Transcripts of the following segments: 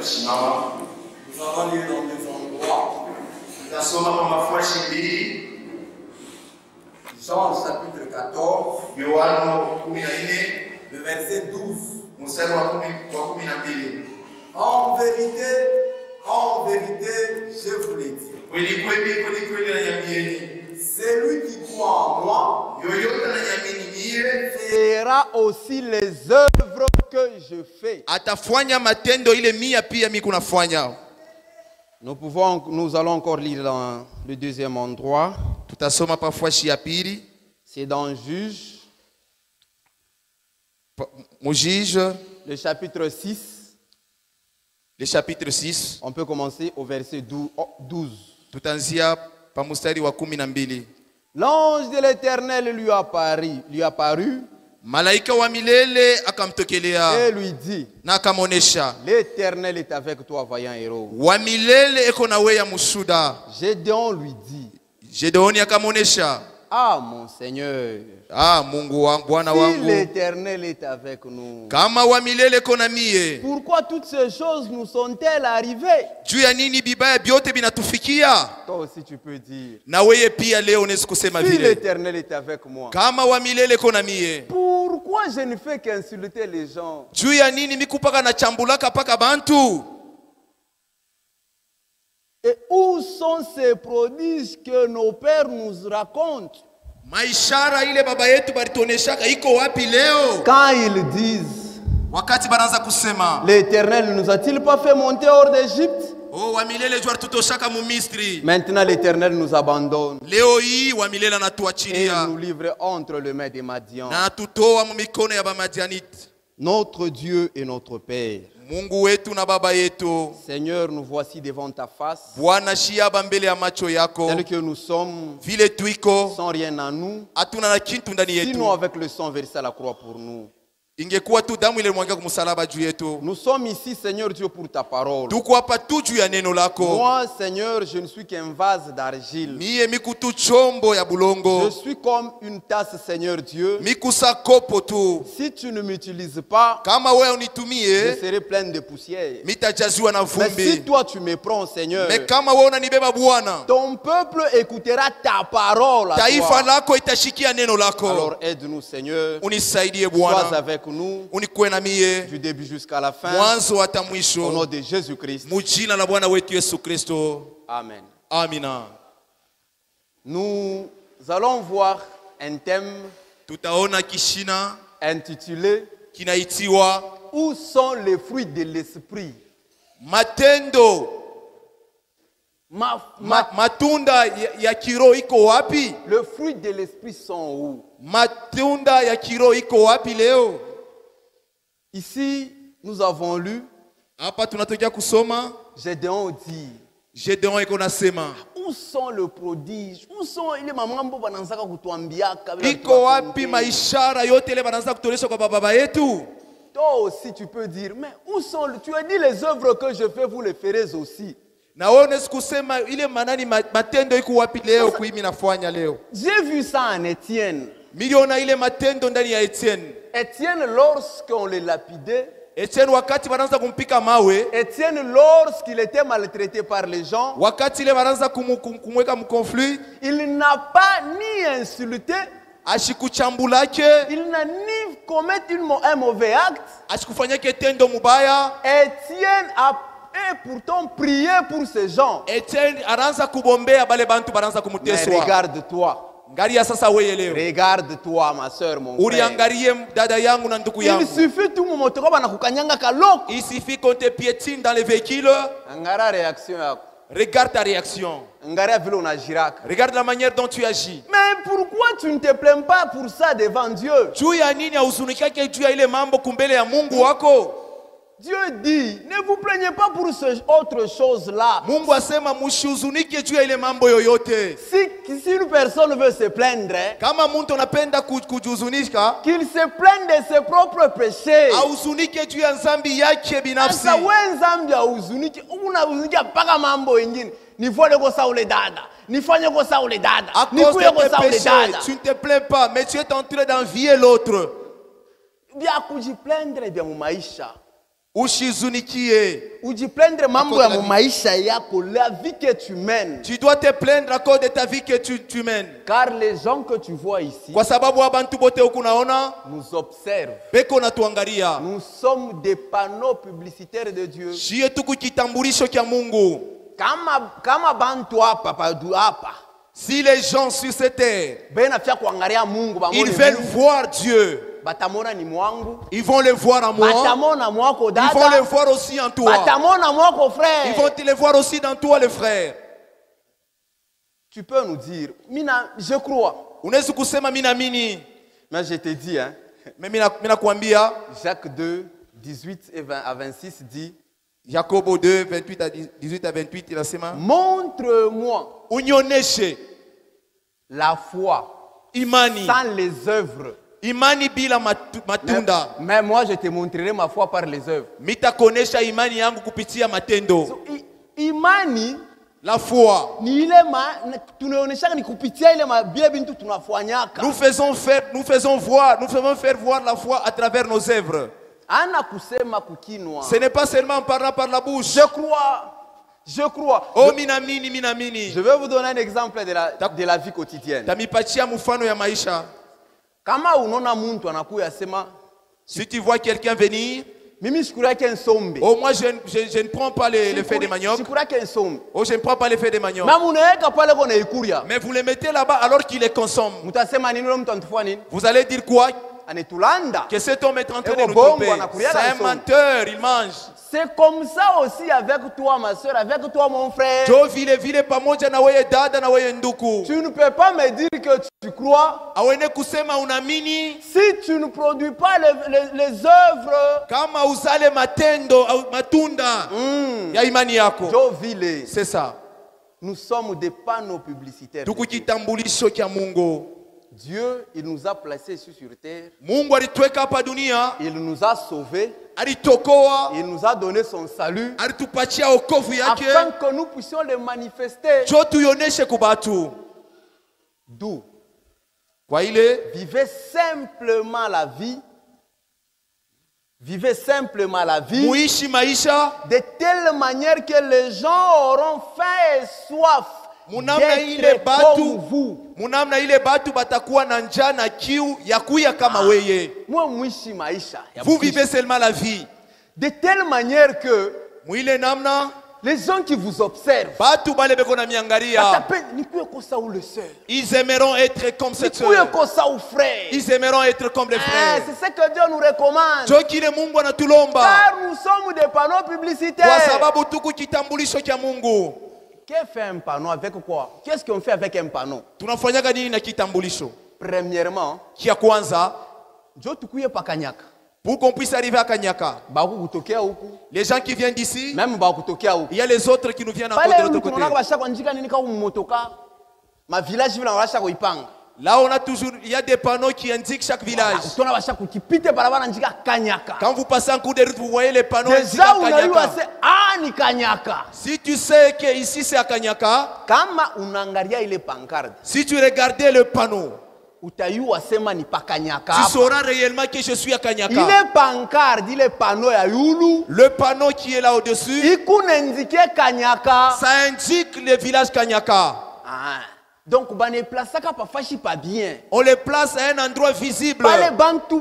Nous allons lire dans deux endroits. Jean chapitre 14, le verset 12. En vérité, je vous l'ai dit. Celui qui croit en moi fera aussi les œuvres que je fais. Nous allons encore lire dans le deuxième endroit. C'est dans Juge. Le chapitre 6. Le chapitre 6. On peut commencer au verset 12. L'ange de l'Éternel lui apparut et lui dit: l'Éternel est avec toi, vaillant héros. Gédéon lui dit: ah, mon Seigneur, si l'Éternel est avec nous, pourquoi toutes ces choses nous sont-elles arrivées? Toi aussi tu peux dire: si l'Éternel est avec moi, pourquoi je ne fais qu'insulter les gens? Et où sont ces prodiges que nos pères nous racontent? Quand ils disent: l'Éternel ne nous a-t-il pas fait monter hors d'Égypte? Maintenant l'Éternel nous abandonne et nous livre entre les mains des Madians. Notre Dieu et notre Père, Seigneur, nous voici devant ta face, tels que nous sommes, sans rien en nous, sinon avec le sang versé à la croix pour nous. Nous sommes ici, Seigneur Dieu, pour ta parole. Moi, Seigneur, je ne suis qu'un vase d'argile. Je suis comme une tasse, Seigneur Dieu. Si tu ne m'utilises pas, je serai pleine de poussière. Mais si toi tu me prends, Seigneur, ton peuple écoutera ta parole à toi. Alors aide-nous, Seigneur. Sois avec nous du début jusqu'à la fin, au nom de Jésus-Christ. Amen. Amina. Nous allons voir un thème intitulé: où sont les fruits de l'esprit? Matendo. Matunda ya kiro iko wapi? Le fruit de l'esprit sont où? Matunda ya kiro iko wapi leo? Ici, nous avons lu. Gédéon dit: Gédéon iko nasema, où sont le prodige? Où sont les mamambo bananzaka kutuambiaka? iko wapi maishara yote ile bananza kutolesha kwa baba yetu? Toi aussi tu peux dire: mais où sont tu as dit les œuvres que je fais, vous les ferez aussi. J'ai vu ça en Étienne. Étienne, lorsqu'on le lapidait, Étienne, lorsqu'il était maltraité par les gens, il n'a pas ni insulté, il n'a ni commis un mauvais acte. Étienne a pourtant prié pour ces gens. Mais regarde-toi. Regarde-toi, ma soeur, mon frère. Il suffit tout moment. Il suffit qu'on te piétine dans les véhicules. Regarde ta réaction. Regarde la manière dont tu agis. Mais pourquoi tu ne te plains pas pour ça devant Dieu? Dieu dit: ne vous plaignez pas pour ce autre chose-là. Si une personne veut se plaindre, qu'il se plaigne de ses propres péchés. Tu ne te plains pas, mais tu es en train d'envier l'autre. Ushizunikie. Ujiplaindre mambo ya maisha yako, la vie que tu mènes. Tu dois te plaindre à cause de ta vie que tu mènes. Car les gens que tu vois ici, kwa sababu abantu bote ukunaona, nous observent. Beko natuangalia. Nous sommes des panneaux publicitaires de Dieu. Shie tuku kitambulisho kya Mungu. Kama bantu hapa hapa. Si les gens sur cette terre, ils veulent voir Dieu. Ils vont le voir en moi. Ils vont le voir aussi en toi. Ils vont le voir aussi dans toi, le frère. Tu peux nous dire, je crois. Unaweza kusema mina mini. Mais je te dis, hein. Mais mina kuambia. Jacques 2, 18 à 26 dit. Jacobo 2, 18 à 28, il a dit. Montre-moi. Unioneshe. La foi. Imani. Sans les œuvres. Imani bila matunda. Mais moi je te montrerai ma foi par les œuvres. Mitakonesha imani yangu kupitia matendo. So, imani. La foi. Nous faisons faire voir la foi à travers nos œuvres. Ce n'est pas seulement en parlant par la bouche. Je crois. Oh, minamini, minamini. Je vais vous donner un exemple de la vie quotidienne. Si tu vois quelqu'un venir, oh, moi je ne prends pas les faits de manioc. Oh, je ne prends pas les faits de manioc. Mais vous les mettez là-bas alors qu'il les consomme. Vous allez dire quoi? Que cet homme est en train de nous tromper. C'est un menteur, il mange. C'est comme ça aussi avec toi, ma soeur, avec toi, mon frère. Tu ne peux pas me dire que tu crois si tu ne produis pas les œuvres. C'est ça. Nous sommes des panneaux publicitaires. Dieu, il nous a placés ici sur terre. Il nous a sauvés. Il nous a donné son salut afin que nous puissions le manifester. D'où? Vivez simplement la vie. Vivez simplement la vie de telle manière que les gens auront faim et soif. D'être comme vous. Vous vivez seulement la vie de telle manière que les gens qui vous observent, ils aimeront être comme cette sœur. Ils aimeront être comme les frères. C'est ce que Dieu nous recommande. Car nous sommes des panneaux publicitaires. Qu'est-ce fait un panneau avec quoi? Qu'est-ce qu'on fait avec un panneau? Premièrement, pour qu'on puisse arriver à Kanyaka, les gens qui viennent d'ici, il y a les autres qui nous viennent encore de l'autre côté. Là, on a toujours, il y a des panneaux qui indiquent chaque village. Quand vous passez en cours de route, vous voyez les panneaux indiquent à Kanyaka. Si tu sais que ici c'est à Kanyaka, si tu regardais le panneau, tu sauras réellement que je suis à Kanyaka. Le panneau qui est là au-dessus, ça indique le village Kanyaka. Donc, on les place à un endroit visible. Là où tout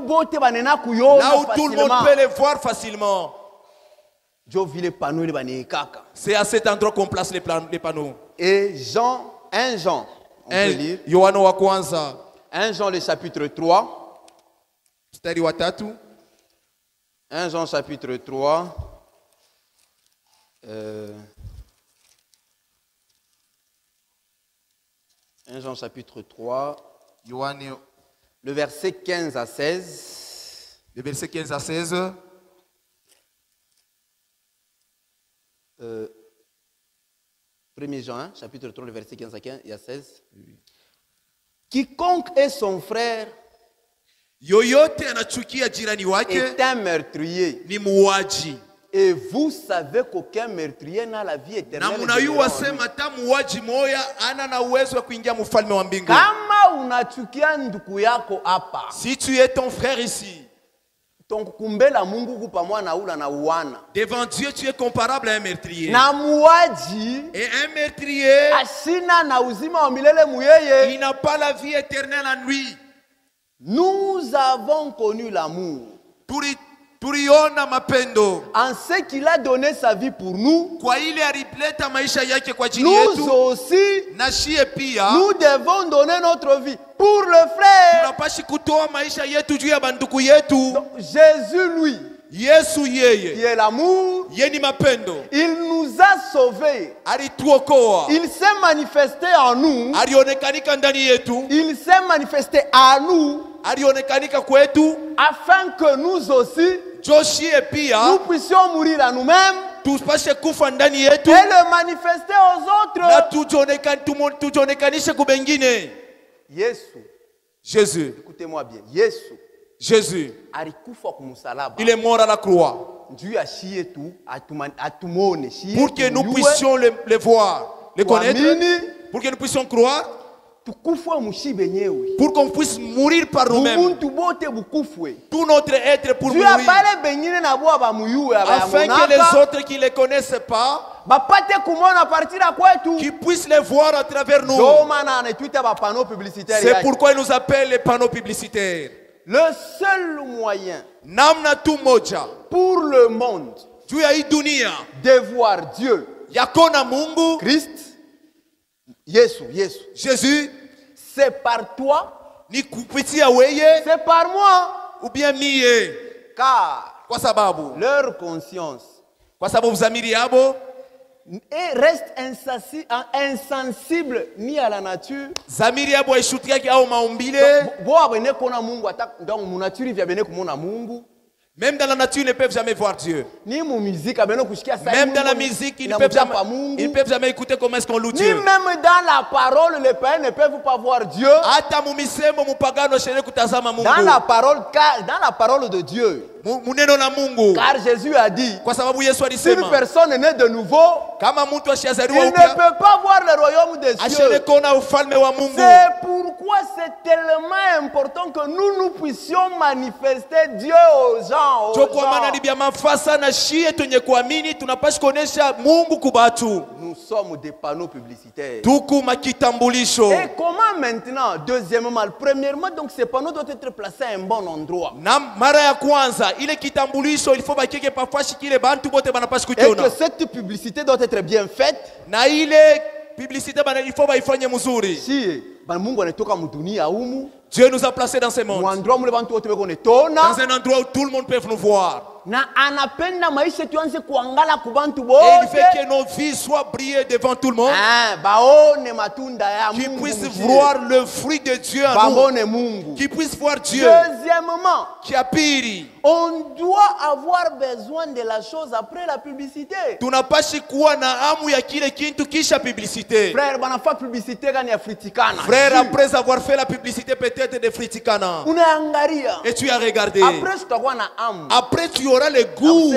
le monde peut les voir facilement. C'est à cet endroit qu'on place les panneaux. Et Jean, 1 Jean, on peut lire. 1 Jean le chapitre 3. 1 Jean chapitre 3. 1 Jean chapitre 3, le verset 15 à 16. Le verset 15 à 16. 1 Jean, chapitre 3, le verset 15 à 16. Quiconque est son frère est un meurtrier. Et vous savez qu'aucun meurtrier n'a la vie éternelle. Si tu es ton frère ici, Devant Dieu, tu es comparable à un meurtrier. Et un meurtrier, il n'a pas la vie éternelle en lui. Nous avons connu l'amour. En ce qu'il a donné sa vie pour nous, nous aussi, nous devons donner notre vie pour le frère. Donc, Jésus, lui, qui est l'amour, il nous a sauvés. Il s'est manifesté en nous. Il s'est manifesté à nous afin que nous aussi, nous puissions mourir à nous-mêmes et le manifester aux autres. Jésus, écoutez-moi bien, Jésus, il est mort à la croix pour que nous puissions le voir, le connaître, pour que nous puissions croire, pour qu'on puisse mourir par nous-mêmes. Tout notre être pour mourir. Afin que les autres qui ne les connaissent pas, qui puissent les voir à travers nous. C'est pourquoi il nous appelle les panneaux publicitaires. Le seul moyen pour le monde de voir Dieu, Christ, Jésus, c'est par toi, c'est par moi, ou bien car leur conscience reste insensible ni à la nature. Même dans la nature, ils ne peuvent jamais voir Dieu. Même dans la musique, ils ne peuvent jamais écouter comment est-ce qu'on loue Dieu. Ni même dans la parole, les païens ne peuvent pas voir Dieu. Dans la parole de Dieu. Car Jésus a dit, si une personne est née de nouveau, il ne peut pas voir le royaume des cieux. C'est pourquoi c'est tellement important que nous puissions manifester Dieu aux gens. Nous sommes des panneaux publicitaires. Et comment maintenant? Deuxièmement, premièrement, donc ces panneaux doivent être placés à un bon endroit. Et que cette publicité doit être bien faite. Si Dieu nous a placés dans ce monde, dans un endroit où tout le monde peut nous voir. Et il fait que nos vies soient brillées devant tout le monde, qu'ils puissent voir le fruit de Dieu en nous, qu'ils puissent voir Dieu. Deuxièmement, qui a pire. On doit avoir besoin de la chose après la publicité. Frère, après avoir fait la publicité peut-être de Fritikana, et tu as regardé, après tu auras le goût.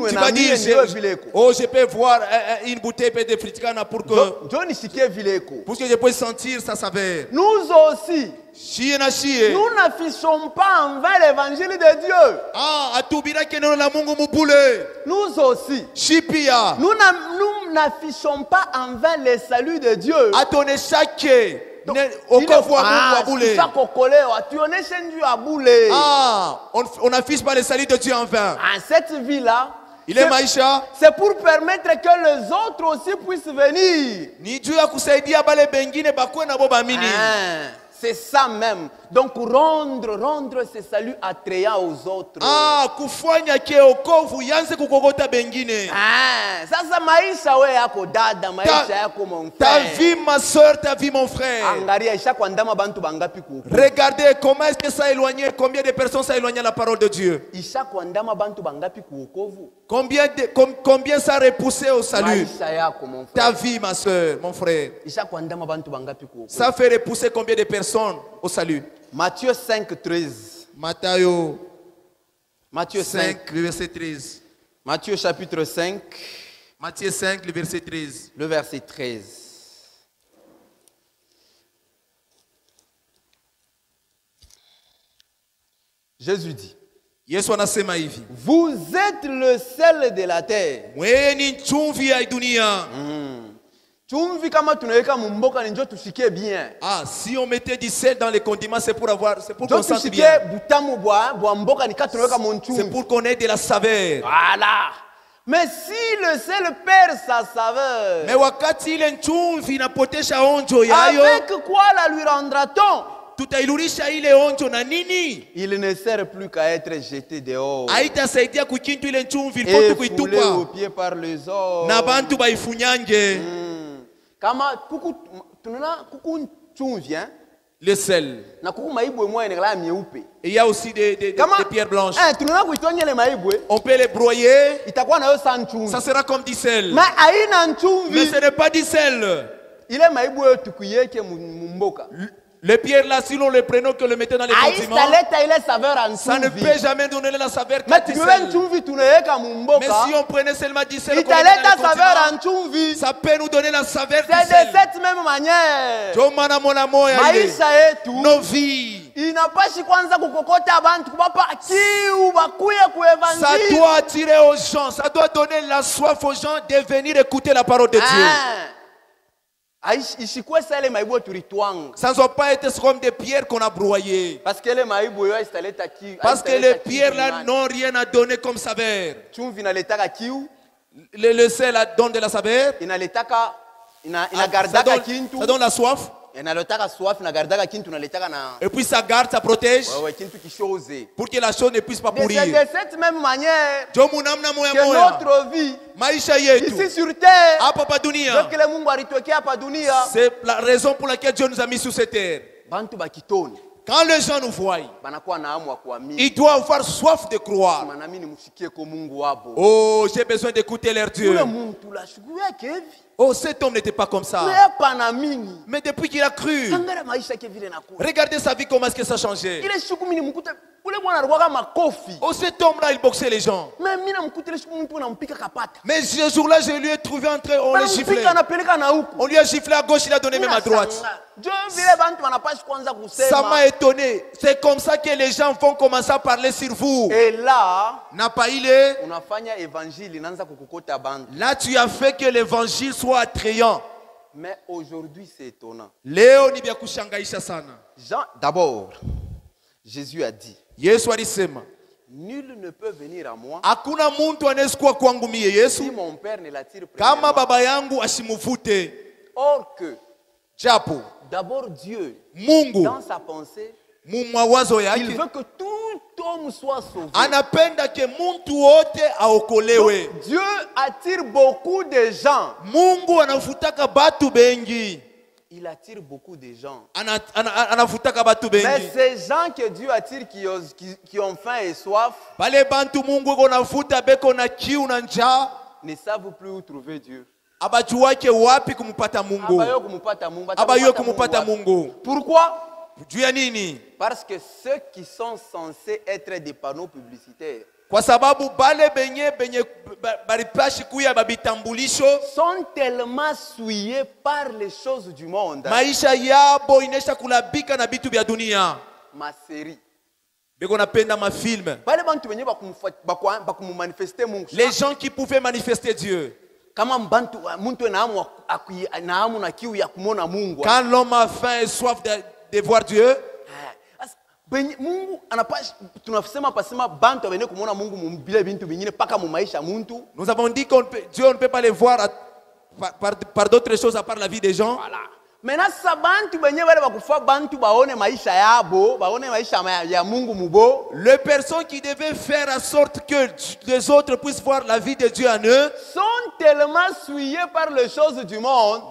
Tu vas dire, oh, je peux voir une bouteille de Fritikana pour que je puisse sentir sa saveur. Nous aussi, nous n'affichons pas envers l'évangile de Dieu. Nous aussi, nous n'affichons pas envers le salut de Dieu. On n'affiche pas le salut de Dieu en vain. Cette vie-là, c'est pour permettre que les autres aussi puissent venir. C'est ça même. Donc rendre ce salut attrayant aux autres. Sasa maisha we yako dada, maisha yako mon frère. Ta vie ma soeur, ta vie mon frère. Angalia isha kuandama bantu bangapi ku. Regardez comment est-ce que ça a éloigné, combien de personnes ça a éloigné la parole de Dieu. Isha kuandama bantu bangapi ku wokovu. Combien ça a repoussé au salut. Maisha yako mon frère. Ta vie ma soeur, mon frère. Isha kuandama bantu bangapi ku wokovu. Ça fait repousser combien de personnes au salut. Matthieu 5, 13. Matthieu 5, le verset 13. Matthieu chapitre 5. Matthieu 5, le verset 13. Le verset 13. Jésus dit, Yesu anasema hivi, vous êtes le sel de la terre. Wewe ni chumvi ya dunia. Chumvi kama tunaweka mumboka ni njoo tusikie bien. Ah, si on mettait du sel dans les condiments, c'est pour qu'on sente bien. C'est pour qu'on ait de la saveur. Voilà. Mais si le sel perd sa saveur, mais wakati ile chumvi inapotesha onjo yayo, avec quoi la lui rendra-t-on? Tutailurisha ile onjo na nini? Il ne sert plus qu'à être jeté dehors. Haitasaidia kukintu ile chumvi ilipo kuitupa. Foulé aux pieds par les hommes. Na bantu baifunyange. Kama kuku tunana kuku chumvi hein? Le sel. Na kuku maibwe moya inakala mieupe. Et il y a aussi des pierres blanches. Tunana kuitonya le maibwe. On peut les broyer. Itakuwa na yo sans chumvi. Ça sera comme du sel. Mais haina chumvi. Mais ce n'est pas du sel. Ile maibwe tukuyeke mumboka. Les pierres là, si l'on les prenait que le mettait dans les condiments, ça ne peut jamais donner la saveur. Mais si on prenait seulement du sel, ça peut nous donner la saveur. C'est de cette même manière. Nos vies. Ça doit attirer aux gens, ça doit donner la soif aux gens de venir écouter la parole de Dieu. Ça ne doit pas être comme des pierres qu'on a broyées. Parce que les pierres là n'ont rien à donner comme saveur. Le sel donne de la saveur. Ça donne la soif. Et puis ça garde, ça protège. Pour que la chose ne puisse pas pourrir. C'est de cette même manière que notre vie ici sur terre, c'est la raison pour laquelle Dieu nous a mis sur cette terre. Quand les gens nous voient, ils doivent avoir soif de croire. Oh, j'ai besoin d'écouter leur Dieu. Oh, cet homme n'était pas comme ça. Mais depuis qu'il a cru, regardez sa vie, comment est-ce que ça a changé. Oh, cet homme-là, il boxait les gens. Mais ce jour-là, je lui ai trouvé en train, on les giflait. On lui a giflé à gauche, il a donné même à droite. Ça m'a étonné. C'est comme ça que les gens vont commencer à parler sur vous. Et là, là, tu as fait que l'évangile soit attrayant. Mais aujourd'hui, c'est étonnant. D'abord, Jésus a dit, nul ne peut venir à moi si mon Père ne l'attire premièrement. Or que, d'abord Dieu, dans sa pensée, il veut que tout homme soit sauvé. Donc, Dieu attire beaucoup de gens. Il attire beaucoup de gens. Mais ces gens que Dieu attire qui ont faim et soif ne savent plus où trouver Dieu. Pourquoi? Parce que ceux qui sont censés être des panneaux publicitaires sont tellement souillés par les choses du monde. Ma série. Les gens qui pouvaient manifester Dieu. Quand l'homme a faim et soif de voir Dieu, nous avons dit que Dieu ne peut pas les voir par d'autres choses à part la vie des gens. Voilà. Maintenant, les personnes qui devaient faire en sorte que les autres puissent voir la vie de Dieu en eux sont tellement souillés par les choses du monde.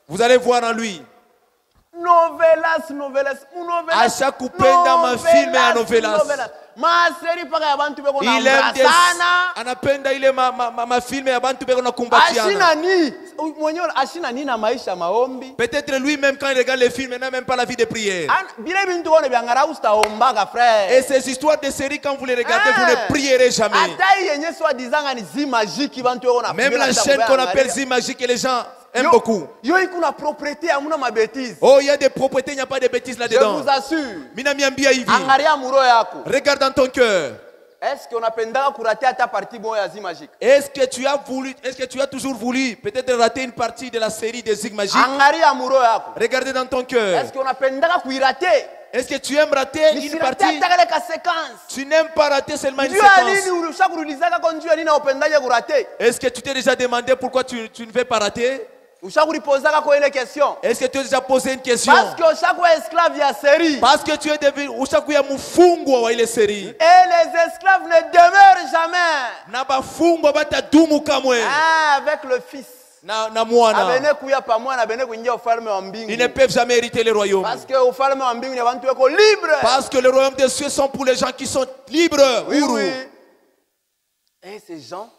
Vous allez voir en lui. Novelas. À chaque coupenda ma film à novelas. Il aime des anapenda ile ma film ya bantu beko na kumbatiana. Peut-être lui-même quand il regarde les films, il n'a même pas la vie de prière. Et ces histoires de séries, quand vous les regardez, vous ne prierez jamais. Même la chaîne qu'on appelle Zi Magique, les gens aime beaucoup. Yo ikuna propriété amuna ma bêtise. Oh, il y a des propriétés, il n'y a pas de bêtises là-dedans. Je vous assure. Minamiambia hivi. Angalia muro yako. Regarde dans ton cœur. Est-ce qu'on apenda kurater à ta partie bon ya Zig Magique? Est-ce que tu as toujours voulu peut-être rater une partie de la série des Zig Magique? Angalia muro yako. Regardez dans ton cœur. Est-ce qu'on apenda kuirater? Est-ce que tu aimes rater une partie? Tu n'aimes pas rater seulement une séquence. Est-ce que tu t'es déjà demandé pourquoi tu ne veux pas rater? Est-ce que tu as déjà posé une question? Parce que tu es devenu série. Et les esclaves ne demeurent jamais. Avec le Fils. Ils ne peuvent jamais hériter le royaume. Parce que le royaume des cieux sont pour les gens qui sont libres. Oui, oui. Et ces gens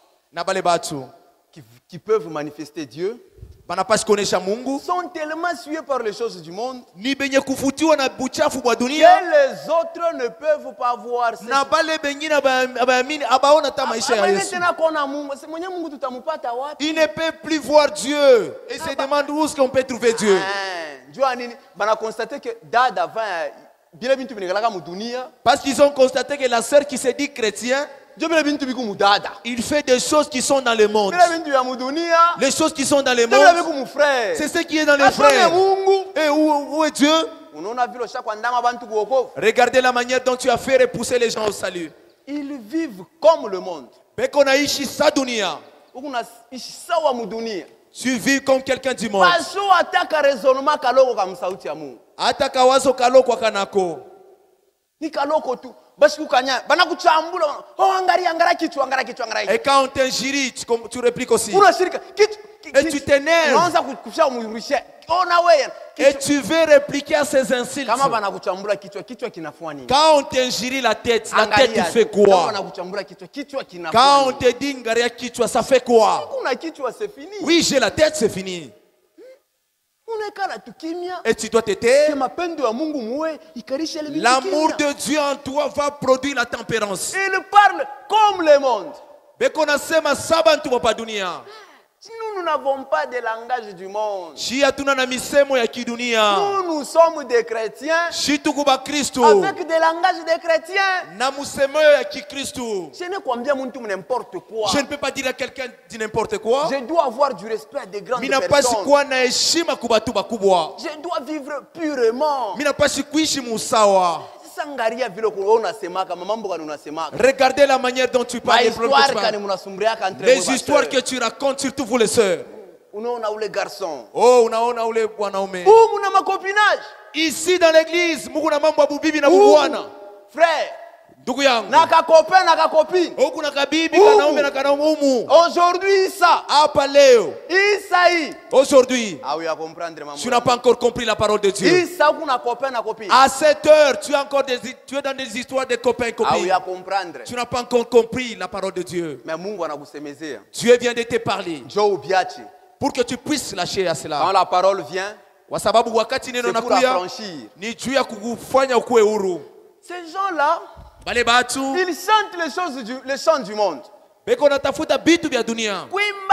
qui peuvent manifester Dieu sont tellement sués par les choses du monde que les autres ne peuvent pas voir ça. Ils ne peuvent plus voir Dieu et se demandent où est-ce qu'on peut trouver Dieu. Parce qu'ils ont constaté que la sœur qui se dit chrétien, il fait des choses qui sont dans le monde. Les choses qui sont dans le monde, c'est ce qui est dans les frères. Et où est Dieu? Regardez la manière dont tu as fait repousser les gens au salut. Ils vivent comme le monde. Tu vis comme quelqu'un du monde. Et quand on t'injurie, tu répliques aussi. Et tu t'énerves. Et tu veux répliquer à ces insultes. Quand on t'injurie la tête fait quoi? Quand on te dit ngaria kichwa, ça fait quoi? Oui, j'ai la tête, c'est fini. Et tu dois te taire. L'amour de Dieu en toi va produire la tempérance. Il parle comme le monde. Nous n'avons pas de langage du monde. Nous sommes des chrétiens avec des langages de chrétiens. Je ne combien n'importe quoi. Je ne peux pas dire à quelqu'un de n'importe quoi. Je dois avoir du respect à des grandes personnes. Je dois vivre purement. Regardez la manière dont tu parles. Les histoires que tu racontes, surtout vous les sœurs. Oh, ici dans l'église, frère, aujourd'hui ça. Aujourd'hui, tu n'as pas encore compris la parole de Dieu. À cette heure, tu es dans des histoires de copains et copines. Tu n'as pas encore compris la parole de Dieu. Dieu vient de te parler pour que tu puisses lâcher à cela. Quand la parole vient, c'est pour affranchir. Ces gens-là, ils chantent les chants du monde. Kuimba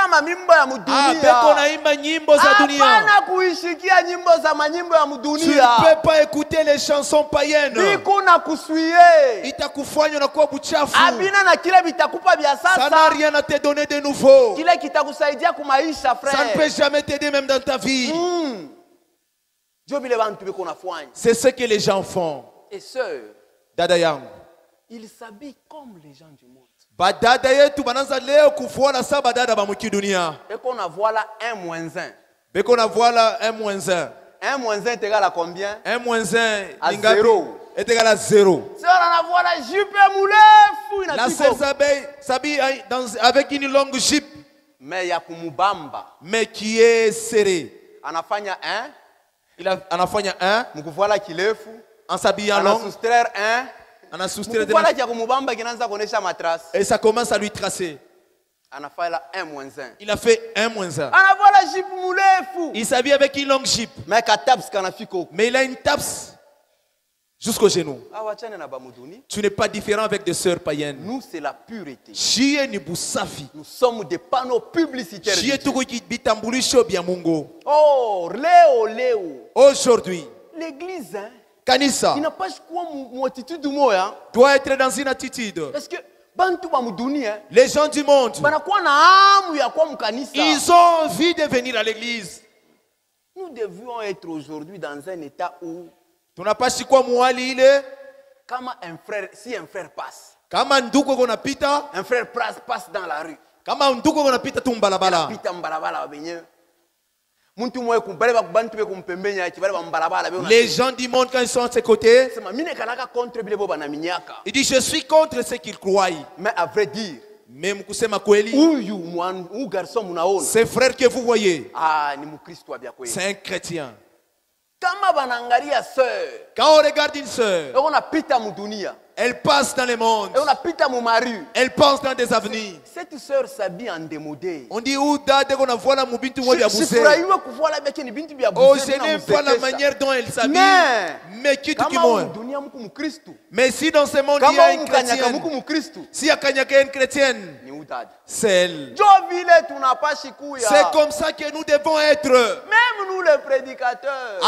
mamimbo ya mudunia. Hapana kuishikia nyimbo za manyimbo ya mudunia. Tu ne peux pas écouter les chansons païennes. Bikuna kusuie. Itakufanya unakuwa buchafu. Abina na kile bitakupa vya sasa. Ça n'a rien à te donner de nouveau. Kile kitakusaidia kumaisha, frère. Ça ne peut jamais t'aider même dans ta vie. C'est ce que les gens font. Et sœurs, dada yangu, ils s'habillent comme les gens du monde. Badada yetu bananza leo kufuala sa badada ba mukidunia. Et qu'on a voilà 1-1. Beko na voilà 1-1. 1-1 est égal à combien? 1-1 à 0. Est égal à 0. Si on a voilà jupe moulefu la sœur s'habille avec une longue jupe. Mais ya kumubamba. Mais qui est serrée. Anafanya 1. Anafanya 1. Mkufuala kilefu. En s'habillant long. Soustraire 1. On a soustrait de et ça commence à lui tracer. Il a fait 1-1. Il s'habille avec une longue jupe. Mais il a une taps. Jusqu'au genou. Tu n'es pas différent avec des sœurs païennes. Nous, c'est la pureté. Nous sommes des panneaux publicitaires. Oh, aujourd'hui, l'église, hein, Kanisa, il n'a pas quoi attitude hein, doit être dans une attitude. Parce que les gens du monde, ils ont envie de venir à l'église. Nous devions être aujourd'hui dans un état où si un frère passe, un frère passe dans la rue, les gens du monde, quand ils sont de ce côté, ils disent je suis contre ce qu'ils croient. Mais à vrai dire, même ces frères que vous voyez, c'est un chrétien. Quand on regarde une sœur, elle passe dans le monde, elle passe dans des avenirs. Cette sœur s'habille en démodé. On dit où date qu'on a vu la mobinte ou bien bousser. Oh, je n'aime pas la manière dont elle s'habille. Mais qui tu moi? Mais si dans ce monde il y a une chrétienne, si il y a une chrétienne, c'est elle. C'est comme ça que nous devons être. Même nous les prédicateurs,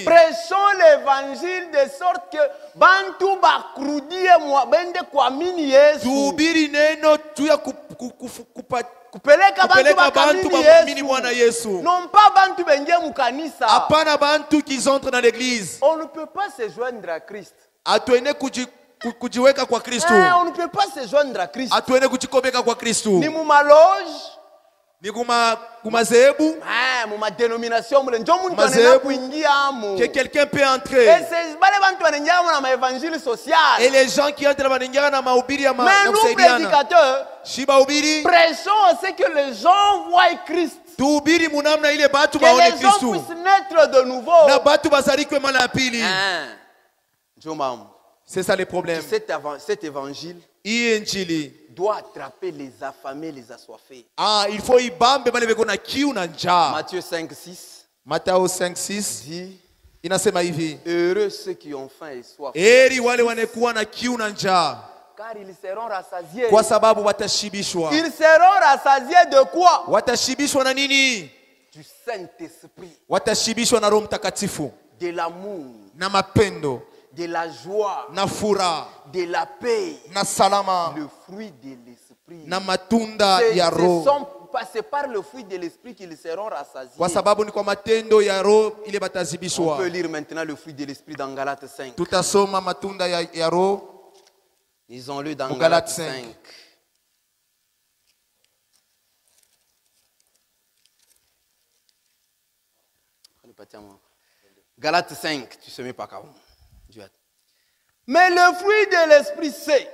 prêchons l'évangile de sorte que bantu bakrudie bende kuamini Yesu. Tuhubiri neno tu ya kupeleka bantu bakamini Yesu. Non pas bantu benje mu kanisa. Hapana bantu qui entrent dans l'église. On ne peut pas se joindre à Christ. Atuene kujiweka kwa Kristo. On ne peut pas se joindre à Christ. Atuene kujikobeka kwa Kristo. Ni mu maloge, ni kumazebu, ma dénomination que quelqu'un peut entrer. Et les gens qui entrent dans mahubiri ya mais nous prédicateurs prêchons ce que les gens voient Christ. Que les gens puissent naître de nouveau. C'est ça le problème. Cet évangile doit attraper les affamés, les assoiffés. Il faut y bambe bale beko na kiu na njaa. Matthieu 5:6. Matthieu 5:6 dit, inasema hivi, heureux ceux qui ont faim et soif. Heri wale wanakuwa na kiu na njaa. Car ils seront rassasiés. Kwa sababu watashibishwa. Ils seront rassasiés de quoi? Watashibishwa na nini? Du Saint-Esprit. Watashibishwa na Roho Mtakatifu. De l'amour. Na mapendo. De la joie, na furaha, de la paix, na salama, le fruit de l'esprit, na matunda ya Roho. C'est par le fruit de l'esprit qu'ils seront rassasiés. Kwa sababu ni kwa matendo ya Roho ile batazibishwa. On peut lire maintenant le fruit de l'esprit dans Galates 5. Tutasoma matunda ya Roho. Lisons-le dans Galates 5. Galates 5, tu se mets pas quand même. Mais le fruit de l'esprit c'est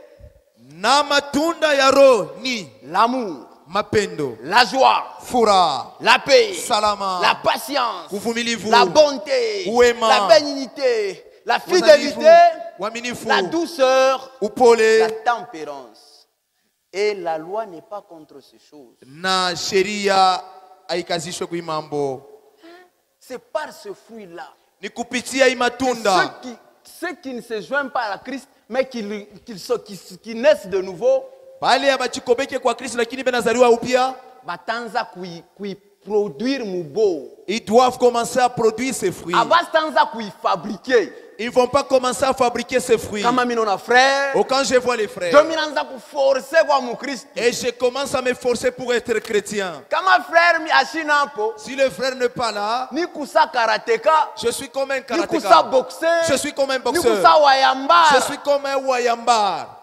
na matunda ya Roho ni l'amour, mapendo, la joie, furaha, la paix, salama, la patience, uvumilivu, la bonté, uwema, la bénignité, la fidélité, la douceur, upole, la tempérance. Et la loi n'est pas contre ces choses. Na sheria haikazishwe kuimambo. C'est par ce fruit là. Ni kupitia imatunda. Ceux qui ne se joignent pas à Christ, mais qui naissent de nouveau, ils doivent commencer à produire ces fruits. Ils ne vont pas commencer à fabriquer ces fruits. Quand je vois les frères, et je commence à me forcer pour être chrétien. Si le frère n'est pas là, je suis comme un karatéka. Je suis comme un boxeur. Je suis comme un wayambar.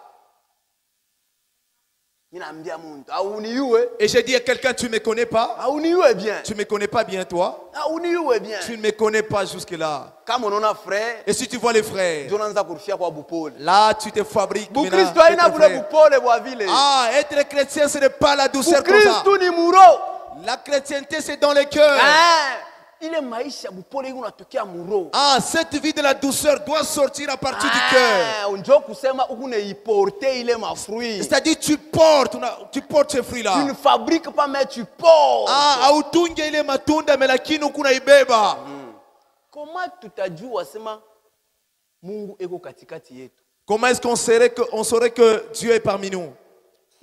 Et j'ai dit à quelqu'un, tu ne me connais pas? Tu ne me connais pas bien, toi? Tu ne me connais pas jusque-là. Et si tu vois les frères, là tu te fabriques. Être chrétien, ce n'est pas la douceur comme ça. La chrétienté, c'est dans le cœur. Cette vie de la douceur doit sortir à partir du cœur. C'est-à-dire tu portes ce fruit-là. Tu ne fabriques pas, mais tu portes. Comment tu t'as dit, Comment est-ce qu'on saurait que Dieu est parmi nous?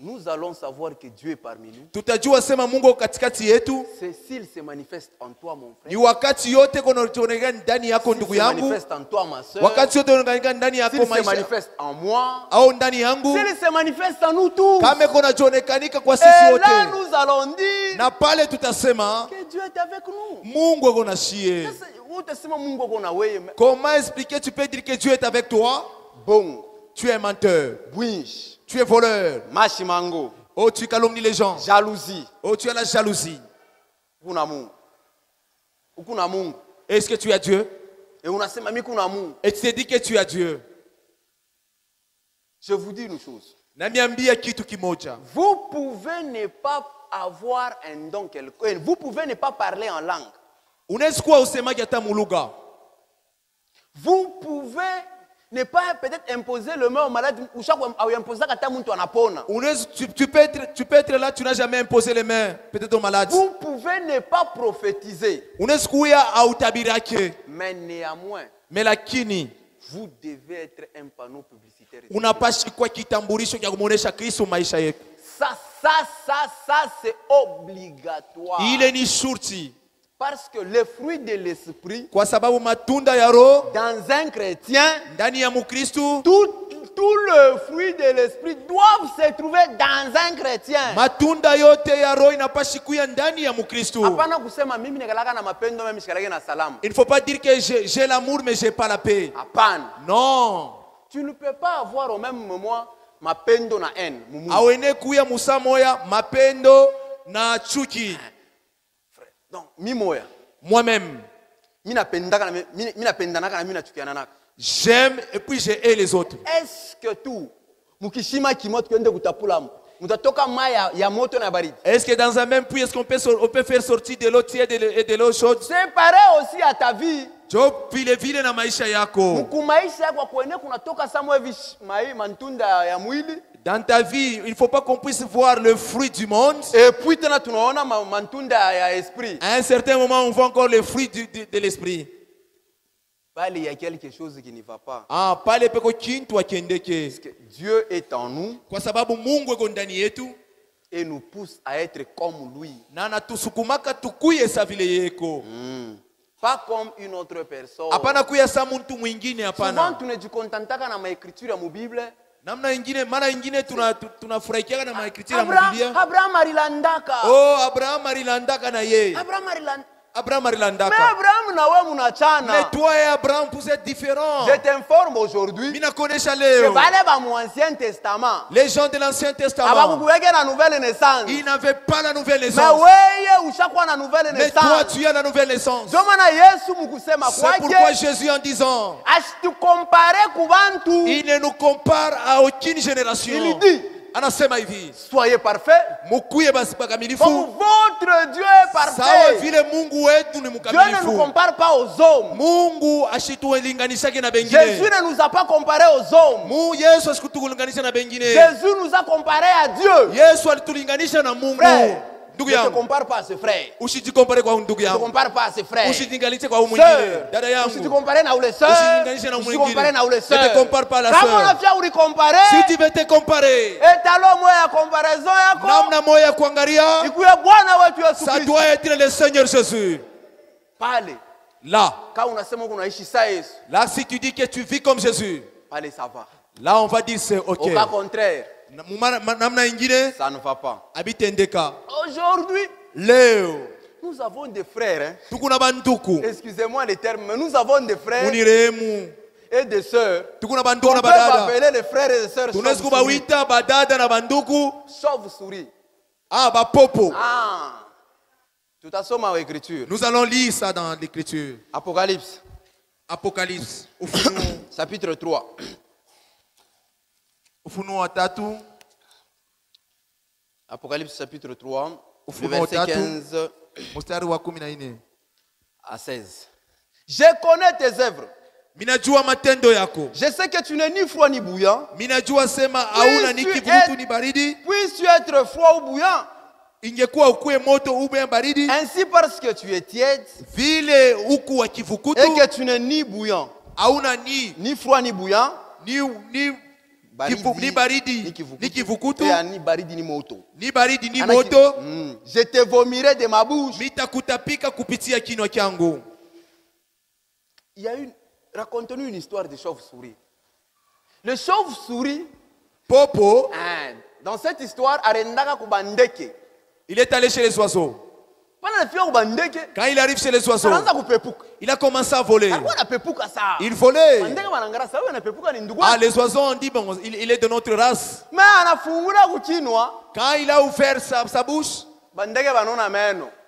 Nous allons savoir que Dieu est parmi nous. Tutajua sema Mungu katikati yetu. C'est s'il se manifeste en toi, mon frère. Ni wakati yote kunaonekana ndani yako ndugu yangu. S'il se manifeste en toi, ma sœur. Wakati yote unaonekana ndani yako maisha. S'il se manifeste en moi. Au ndani yangu. S'il se manifeste en nous tous. Kama kunaonekanika kwa sisi wote. Et là nous allons dire. Na pale tutasema que Dieu est avec nous. Mungu ako na shie. Comment expliquer, tu peux dire que Dieu est avec toi? Bon. Tu es menteur. Bouinch. Tu es voleur. Machimango. Oh, tu calomnies les gens. Jalousie. Oh, tu as la jalousie. Est-ce que tu as Dieu? Et tu te dis que tu as Dieu. Je vous dis une chose. Vous pouvez ne pas avoir un don quelconque. Vous pouvez ne pas parler en langue. Vous pouvez ne pas peut-être imposer le mot au malade ou chaque imposer à muntu anapona. Tu peux être là, tu n'as jamais imposé les mains peut-être au malade. Vous pouvez ne pas prophétiser. Mais néanmoins, vous devez être un panneau publicitaire. Ça c'est obligatoire. Il est ni shurti. Parce que le fruit de l'esprit, kwa sababu matunda ya roho dans un chrétien, ndani ya mukristo, tout le fruit de l'esprit doivent se trouver dans un chrétien. Matunda yote ya roho inapashi kuya ndani ya mukristo. Hapana kusema mimi nikalaka na mapendo mimi shikaleke na salamu. Il ne faut pas dire que j'ai l'amour mais j'ai pas la paix. Hapana. Non. Tu ne peux pas avoir au même moment mapendo na haine. Awene kuya musa moya mapendo na chuki. Donc, moi-même, j'aime et puis je hais les autres. Est-ce que tout est-ce que dans un même puits, est-ce qu'on peut faire sortir de l'eau tiède et de l'eau chaude? C'est pareil aussi à ta vie. Dans ta vie, il ne faut pas qu'on puisse voir le fruit du monde. Et puis, à un certain moment, on voit encore le fruit de l'esprit. Il y a quelque chose qui ne va pas. Parce que Dieu est en nous et nous pousse à être comme lui. Pas comme une autre personne. Souvent, tu ne te contentes pas dans ma écriture à ma Bible. Abraham arilandaka. Oh, Abraham arilandaka na ye. Abraham arilandaka. Mais Abraham nawe munachana. Mais toi et Abraham, vous êtes différents. Je t'informe aujourd'hui. Que l'Ancien Testament. Les gens de l'Ancien Testament. Ils n'avaient pas la nouvelle naissance. Mais toi, tu as la nouvelle naissance. C'est pourquoi Jésus en disant, il ne nous compare à aucune génération. Il dit, soyez parfaits comme votre Dieu est parfait. Dieu ne nous compare pas aux hommes. Jésus ne nous a pas comparé aux hommes. Jésus nous a comparé à Dieu. Frère, ne te compare pas à ce frère. Ne te compare pas à ce frère. Sœur, ne te compare pas à les sœurs. Ne te compare pas à les sœurs. Ne te compare pas à la sœur. Si tu veux te comparer, ça doit être le Seigneur Jésus. Là, si tu dis que tu vis comme Jésus, là on va dire c'est ok. Au cas contraire, ça ne va pas. Aujourd'hui, nous avons des frères. Excusez-moi les termes, mais nous avons des frères et des sœurs. On peut appeler les frères et les sœurs chauve-souris. Tout à somme à l'écriture. Nous allons lire ça dans l'écriture. Apocalypse. Chapitre 3. Apocalypse chapitre 3, verset 15 à 16. Je connais tes œuvres. Je sais que tu n'es ni froid ni bouillant. Puisses-tu être froid ou bouillant. Ainsi parce que tu es tiède et que tu n'es ni bouillant hauna ni froid ni bouillant, ni baridi ni kivukutu, ni baridi ni moto. Ni baridi ni moto. Je te vomirai de ma bouche. Mitakutapika kupitia kinywa changu. Raconte-nous une histoire de chauve-souris. Le chauve-souris, Popo, dans cette histoire, arendaka kubandeke. Il est allé chez les oiseaux. Quand il arrive chez les oiseaux, il a commencé à voler. Il volait. Ah, les oiseaux ont dit, bon, il est de notre race. Quand il a ouvert sa bouche,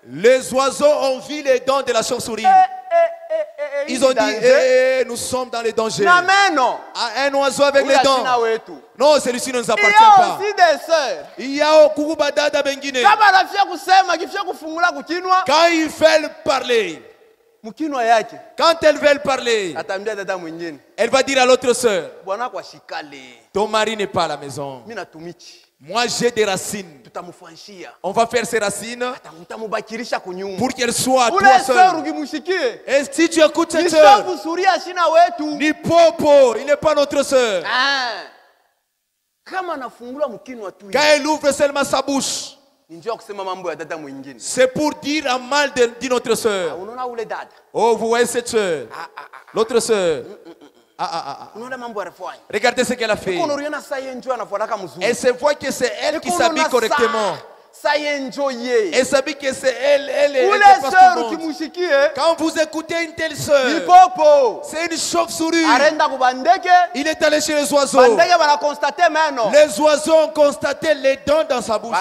les oiseaux ont vu les dents de la chauve-souris. Ils ont dit, nous sommes dans les dangers. Un oiseau avec les dents. Non, celui-ci ne nous appartient pas. Il y a aussi des sœurs. Quand ils veulent parler, quand elles veulent parler, elle va dire à l'autre sœur, ton mari n'est pas à la maison. Moi j'ai des racines. On va faire ces racines pour qu'elles soient à toi seule. Et si tu écoutes cette sœur, ni Popo, il n'est pas notre sœur. Quand elle ouvre seulement sa bouche, c'est pour dire un mal de notre sœur. Oh, vous voyez cette sœur, l'autre sœur. Regardez ce qu'elle a fait. Elle se voit que c'est elle qui s'habille correctement. Elle s'habille que c'est elle quand vous écoutez une telle sœur, c'est une chauve-souris. Il est allé chez les oiseaux. Les oiseaux ont constaté les dents dans sa bouche.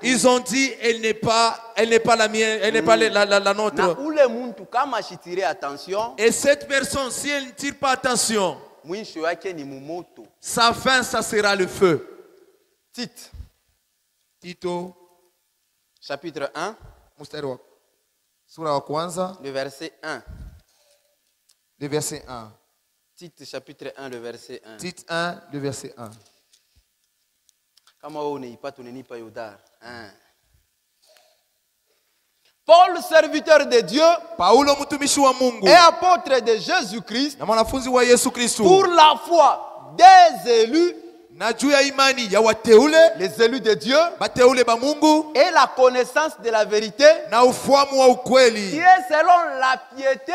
Ils ont dit, elle n'est pas la mienne, elle n'est pas la nôtre. Et cette personne, si elle ne tire pas attention, sa fin, ça sera le feu. Tito, chapitre 1, le verset 1. Le verset 1. Tite, chapitre 1, le verset 1. Tite 1, le verset 1. Paul, serviteur de Dieu, et apôtre de Jésus-Christ, pour la foi des élus, les élus de Dieu, et la connaissance de la vérité, qui est selon la piété,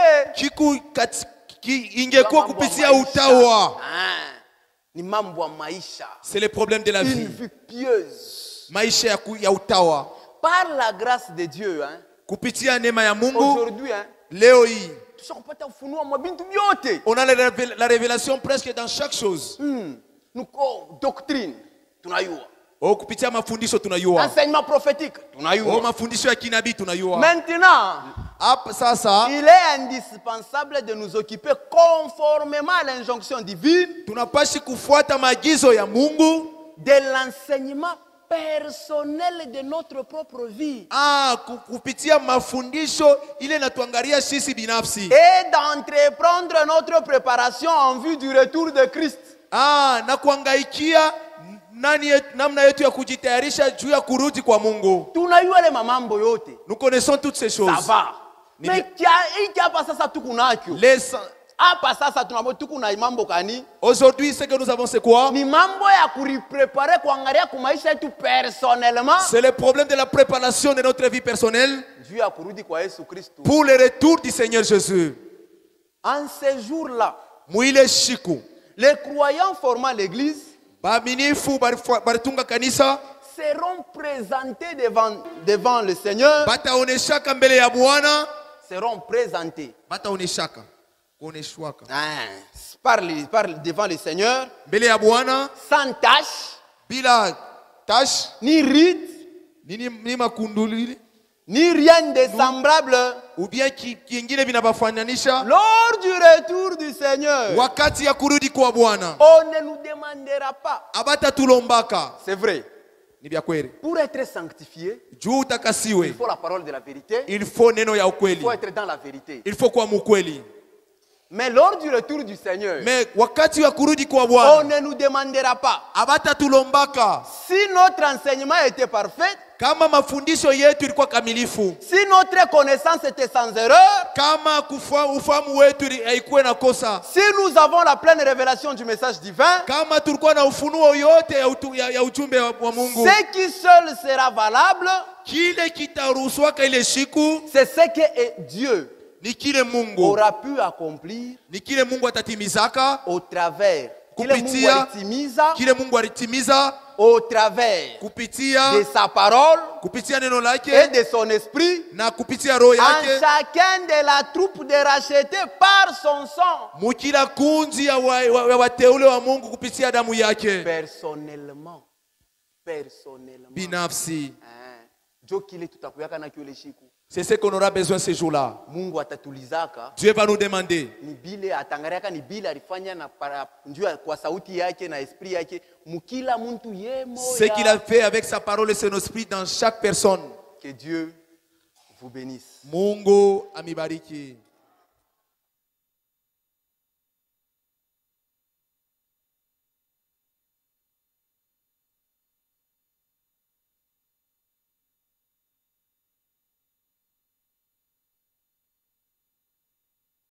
c'est le problème de la vie. Une vie pieuse. Par la grâce de Dieu, aujourd'hui, on a la révélation presque dans chaque chose. Doctrine, enseignement prophétique, maintenant, il est indispensable de nous occuper conformément à l'injonction divine de l'enseignement personnel de notre propre vie. Et d'entreprendre notre préparation en vue du retour de Christ. Nous connaissons toutes ces choses. Ça va. Mais aujourd'hui, ce que nous avons, c'est quoi? C'est le problème de la préparation de notre vie personnelle pour le retour du Seigneur Jésus. En ces jours-là, les croyants formant l'église seront présentés devant le Seigneur. Seront présentés. Parle devant le Seigneur. Sans tache. Ni ride. Ni rien de semblable. Ou bien lors du retour du Seigneur, on ne nous demandera pas. C'est vrai. Pour être sanctifié, il faut la parole de la vérité. Il faut être dans la vérité. Il faut quoi mukweli. Mais lors du retour du Seigneur, on ne nous demandera pas si notre enseignement était parfait, kama mafundisho yetu ilikuwa kamilifu, si notre connaissance était sans erreur, kama ufahamu wetu haikuwa na kosa, si nous avons la pleine révélation du message divin, kama tulikuwa na ufunuo yote ya ujumbe wa Mungu, ce qui seul sera valable, kile kitaruhusiwaka ile siku, c'est ce que Dieu ni kile Mungu aura pu accomplir, ni kile Mungu atatimizaka au travers, kile Mungu alitimiza au travers de sa parole et de son esprit en chacun de la troupe de rachetés par son sang. Personnellement. Binafsi. C'est ce qu'on aura besoin ce jour-là. Dieu va nous demander ce qu'il a fait avec sa parole et son esprit dans chaque personne. Que Dieu vous bénisse. Mungu amibariki.